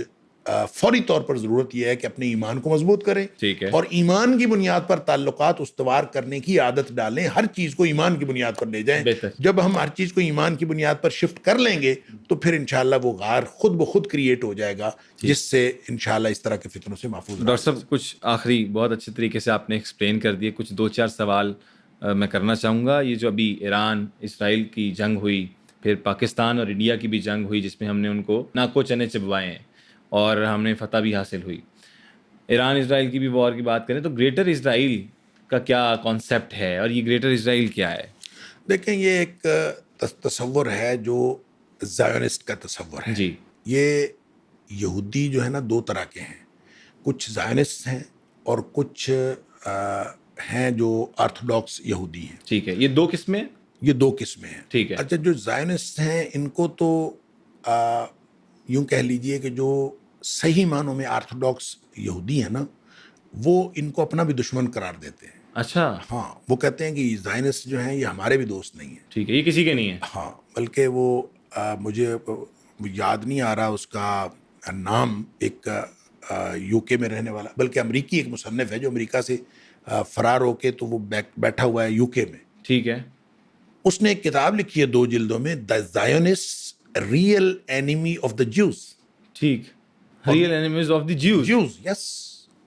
فوری طور پر ضرورت یہ ہے کہ اپنے ایمان کو مضبوط کریں ٹھیک ہے. اور ایمان کی بنیاد پر تعلقات استوار کرنے کی عادت ڈالیں. ہر چیز کو ایمان کی بنیاد پر لے جائیں. بہتر. جب ہم ہر چیز کو ایمان کی بنیاد پر شفٹ کر لیں گے تو پھر انشاءاللہ وہ غار خود بخود کریٹ ہو جائے گا, جس سے انشاءاللہ اس طرح کے فتنوں سے محفوظ. ڈاکٹر صاحب کچھ آخری بہت اچھے طریقے سے آپ نے ایکسپلین کر دیے. کچھ 2-4 سوال میں کرنا چاہوں گا. یہ جو ابھی ایران اسرائیل کی جنگ ہوئی, پھر پاکستان اور انڈیا کی بھی جنگ ہوئی جس میں ہم نے ان کو ناکو چنے چبوائے ہیں اور ہم نے فتح بھی حاصل ہوئی. ایران اسرائیل کی بھی وار کی بات کریں تو گریٹر اسرائیل کا کیا کانسیپٹ ہے اور یہ گریٹر اسرائیل کیا ہے؟ دیکھیں, یہ ایک تصور ہے جو زائونسٹ کا تصور ہے. جی. یہ یہودی جو ہے نا 2 طرح کے ہیں. کچھ زائونسٹ ہیں اور کچھ ہیں جو آرتھوڈاکس یہودی ہیں. ٹھیک ہے. یہ 2 قسمیں؟ یہ 2 قسمیں ہیں. ٹھیک ہے. اچھا, جو زائونسٹ ہیں ان کو تو یوں کہہ لیجئے کہ جو صحیح معنوں میں آرتھوڈاکس یہودی ہیں نا, وہ ان کو اپنا بھی دشمن قرار دیتے ہیں. اچھا. ہاں, وہ کہتے ہیں کہ زائنسٹ جو ہیں یہ ہمارے بھی دوست نہیں ہیں. ٹھیک ہے. یہ کسی کے نہیں ہے؟ ہاں, بلکہ وہ مجھے یاد نہیں آ رہا اس کا نام, ایک یو کے میں رہنے والا, بلکہ امریکی ایک مصنف ہے جو امریکہ سے فرار ہو کے تو وہ بیٹھا ہوا ہے یو کے میں. ٹھیک ہے. اس نے ایک کتاب لکھی ہے 2 جلدوں میں, the Zionist real enemy of the Jews. ٹھیک. Real enemies of the Jews. Yes.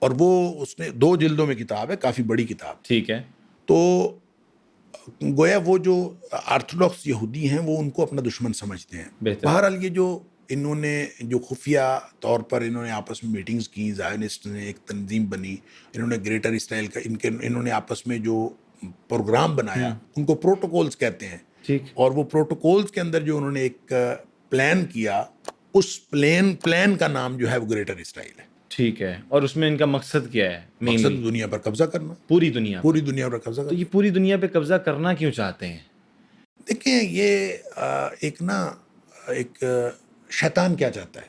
اور وہ اس نے 2 جلدوں میں کتاب ہے, کافی بڑی کتاب. ٹھیک ہے. تو گویا وہ جو آرتھوڈاکس یہودی ہیں وہ ان کو اپنا دشمن سمجھتے ہیں. بہتر. بہرحال یہ جو انہوں نے جو خفیہ طور پر انہوں نے آپس میں میٹنگز کی, زائونسٹ نے ایک تنظیم بنی, انہوں نے گریٹر اسرائیل کا انہوں نے آپس میں جو پروگرام بنایا ان کو پروٹوکولز کہتے ہیں. ٹھیک. اور وہ پروٹوکولز کے اندر جو انہوں نے ایک پلان کیا, اس پلان کا نام جو ہے وہ گریٹر اسرائیل ہے. ٹھیک ہے. اور اس میں ان کا مقصد کیا ہے؟ مقصد دنیا پر قبضہ کرنا. پوری دنیا پر قبضہ کرنا. تو یہ پوری دنیا پہ قبضہ کرنا کیوں چاہتے ہیں؟ دیکھیں, یہ ایک شیطان کیا چاہتا ہے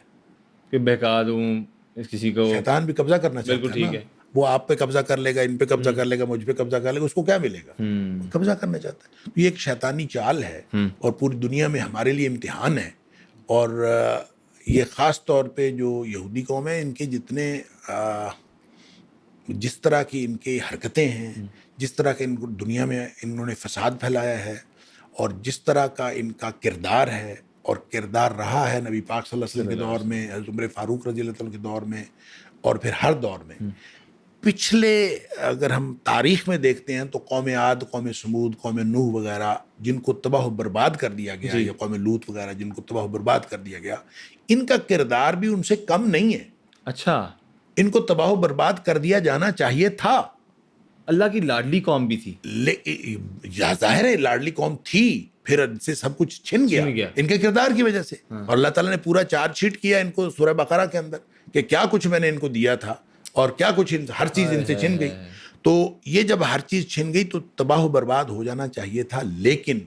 کہ بہکا دوں کسی کو. شیطان بھی قبضہ کرنا چاہتا ہے. بالکل ٹھیک ہے. وہ آپ پہ قبضہ کر لے گا, ان پہ قبضہ کر لے گا, مجھ پہ قبضہ کر لے گا, اس کو کیا ملے گا؟ قبضہ کرنا چاہتا ہے. تو یہ ایک شیطانی چال ہے اور پوری دنیا میں ہمارے لیے امتحان ہے. اور یہ خاص طور پہ جو یہودی قوم ہے, ان کے جتنے جس طرح کی ان کی حرکتیں ہیں, جس طرح کے دنیا میں انہوں نے فساد پھیلایا ہے, اور جس طرح کا ان کا کردار ہے اور کردار رہا ہے نبی پاک صلی اللہ علیہ وسلم کے دور میں, حضرت عمر فاروق رضی اللہ عنہ کے دور میں, اور پھر ہر دور میں. پچھلے اگر ہم تاریخ میں دیکھتے ہیں تو قوم عاد, قوم سمود, قوم نوح وغیرہ جن کو تباہ و برباد کر دیا گیا, یا قوم لوط وغیرہ جن کو تباہ و برباد کر دیا گیا, ان کا کردار بھی ان سے کم نہیں ہے. اچھا. ان کو تباہ و برباد کر دیا جانا چاہیے تھا. اللہ کی لاڈلی قوم بھی تھی. ظاہر ہے لاڈلی قوم تھی, پھر ان سے سب کچھ چھن گیا ان کے کردار کی وجہ سے. اور اللہ تعالیٰ نے پورا چارج شیٹ کیا ان کو سورہ بقرہ کے اندر کہ کیا کچھ میں نے ان کو دیا تھا اور کیا کچھ ہر چیز ان سے چھن گئی. تو یہ جب ہر چیز چھن گئی تو تباہ و برباد ہو جانا چاہیے تھا. لیکن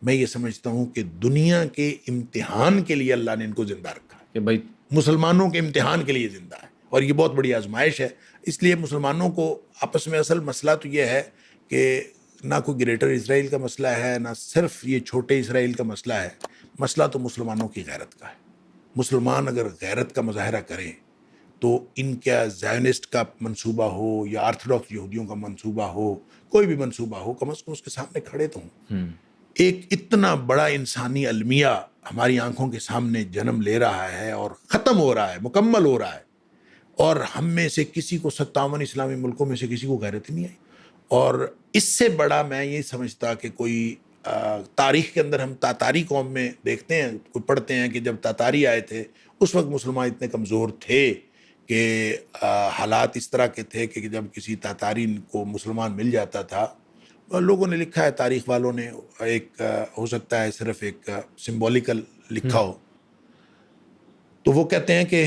میں یہ سمجھتا ہوں کہ دنیا کے امتحان کے لیے اللہ نے ان کو زندہ رکھا کہ بھائی مسلمانوں کے امتحان کے لیے زندہ ہے, اور یہ بہت بڑی آزمائش ہے. اس لیے مسلمانوں کو آپس میں اصل مسئلہ تو یہ ہے کہ نہ کوئی گریٹر اسرائیل کا مسئلہ ہے, نہ صرف یہ چھوٹے اسرائیل کا مسئلہ ہے. مسئلہ تو مسلمانوں کی غیرت کا ہے. مسلمان اگر غیرت کا مظاہرہ کریں تو ان کا زائونسٹ کا منصوبہ ہو یا آرتھوڈاکس یہودیوں کا منصوبہ ہو, کوئی بھی منصوبہ ہو, کم از کم اس کے سامنے کھڑے تو ہوں. ایک اتنا بڑا انسانی المیہ ہماری آنکھوں کے سامنے جنم لے رہا ہے اور ختم ہو رہا ہے, مکمل ہو رہا ہے, اور ہم میں سے کسی کو 57 اسلامی ملکوں میں سے کسی کو غیرت ہی نہیں آئی. اور اس سے بڑا میں یہ سمجھتا کہ کوئی تاریخ کے اندر ہم تاتاری قوم میں دیکھتے ہیں, کوئی پڑھتے ہیں کہ جب تاتاری آئے تھے اس وقت مسلمان اتنے کمزور تھے کہ حالات اس طرح کے تھے کہ جب کسی تاتاری کو مسلمان مل جاتا تھا, لوگوں نے لکھا ہے, تاریخ والوں نے, ایک ہو سکتا ہے صرف ایک سمبولیکل لکھا ہو, تو وہ کہتے ہیں کہ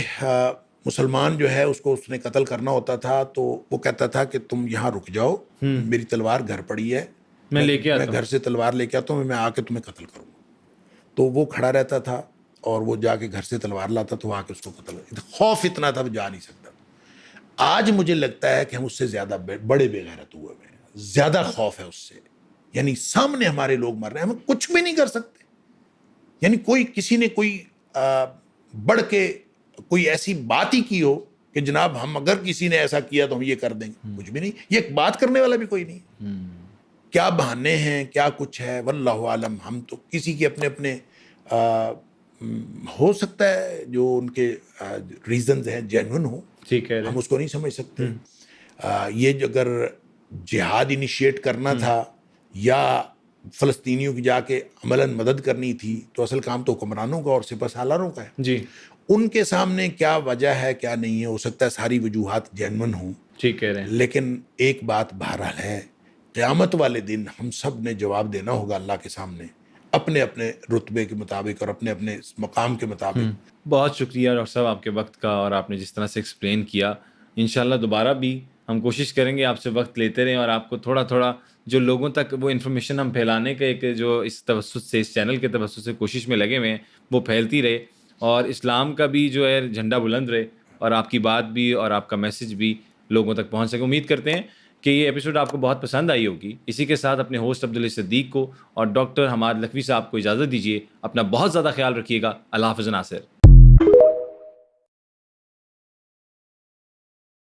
مسلمان جو ہے اس کو اس نے قتل کرنا ہوتا تھا تو وہ کہتا تھا کہ تم یہاں رک جاؤ, میری تلوار گھر پڑی ہے, میں لے کے آتا میں ہوں. گھر سے تلوار لے کے آتا ہوں, میں آ کے تمہیں قتل کروں گا. تو وہ کھڑا رہتا تھا اور وہ جا کے گھر سے تلوار لاتا تو آ کے اس کو قتل. خوف اتنا تھا وہ جا نہیں سکتا. آج مجھے لگتا ہے کہ ہم اس سے زیادہ بڑے بے غیرت ہوئے ہیں, زیادہ خوف ہے اس سے. یعنی سامنے ہمارے لوگ مر رہے ہیں, ہم کچھ بھی نہیں کر سکتے. یعنی کسی نے کوئی بڑھ کے کوئی ایسی بات ہی کی ہو کہ جناب ہم اگر کسی نے ایسا کیا تو ہم یہ کر دیں گے, کچھ بھی نہیں. یہ ایک بات کرنے والا بھی کوئی نہیں. کیا بہانے ہیں, کیا کچھ ہے, واللہ عالم. ہم تو کسی کے اپنے ہو سکتا ہے جو ان کے ریزنز ہیں جینون ہوں, ٹھیک ہے. ہم اس کو نہیں سمجھ سکتے. یہ اگر جہاد انیشیٹ کرنا تھا یا فلسطینیوں کی جا کے عملاً مدد کرنی تھی تو اصل کام تو حکمرانوں کا اور سپہ سالاروں کا ہے. جی ان کے سامنے کیا وجہ ہے کیا نہیں ہے, ہو سکتا ہے ساری وجوہات جینون ہوں, ٹھیک کہہ رہے ہیں. لیکن ایک بات بہرحال ہے, قیامت والے دن ہم سب نے جواب دینا ہوگا اللہ کے سامنے اپنے اپنے رتبے کے مطابق اور اپنے اپنے مقام کے مطابق. بہت شکریہ ڈاکٹر صاحب آپ کے وقت کا, اور آپ نے جس طرح سے ایکسپلین کیا. انشاءاللہ دوبارہ بھی ہم کوشش کریں گے آپ سے وقت لیتے رہیں اور آپ کو تھوڑا تھوڑا جو لوگوں تک وہ انفارمیشن ہم پھیلانے کا ایک جو اس توسط سے, اس چینل کے توسط سے کوشش میں لگے ہوئے ہیں وہ پھیلتی رہے, اور اسلام کا بھی جو ہے جھنڈا بلند رہے, اور آپ کی بات بھی اور آپ کا میسج بھی لوگوں تک پہنچ سکے. امید کرتے ہیں کہ یہ ایپیسوڈ آپ کو بہت پسند آئی ہوگی. اسی کے ساتھ اپنے ہوسٹ عبداللہ صدیق کو اور ڈاکٹر حماد لکھوی صاحب کو اجازت دیجیے. اپنا بہت زیادہ خیال رکھیے گا. اللہ حافظ ناصر.